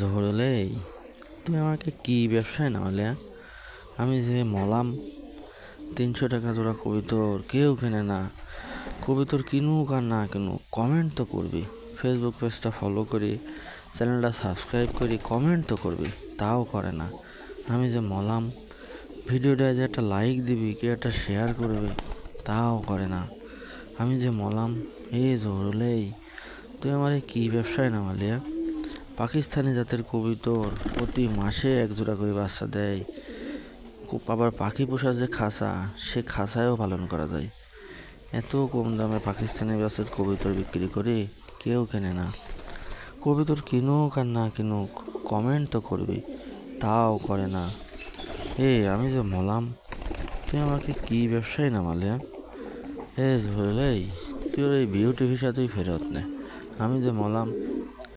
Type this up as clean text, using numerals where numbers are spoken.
জহুরুল, তুমি আমাকে কি ব্যবসায় নামালে? আমি যে মলাম 300 টাকা জোড়া কবিতর কেউ কেনে না। কবিতর কিনুক আর না কিনুক, কমেন্ট তো করবি। ফেসবুক পেজটা ফলো করি, চ্যানেলটা সাবস্ক্রাইব করি, কমেন্ট তো করবি, তাও করে না। আমি যে মলাম, ভিডিওটা যে একটা লাইক দিবি, কেউ একটা শেয়ার করবে, তাও করে না। আমি যে মলাম, জহুরুল, তুই আমারে কি ব্যবসায় নামালি? পাকিস্তানি জাতের কবুতর প্রতি মাসে 1 জোড়া করে বাচ্চা দেয়। আবার পাখি পোষার যে খাঁচা, সে খাঁচায়ও পালন করা যায়। এত কম দামে পাকিস্তানি জাতের কবুতর বিক্রি করে কেউ কেনে না। কবুতর কিনুক আর না কিনুক, কমেন্ট তো করবি, তাও করে না। আমি যে মলাম, তুই আমাকে কি ব্যবসায় নামালে? ধরলে তুই ওর এই বিউটি ভিসা তুই ফেরত নে। আমি যে মলাম,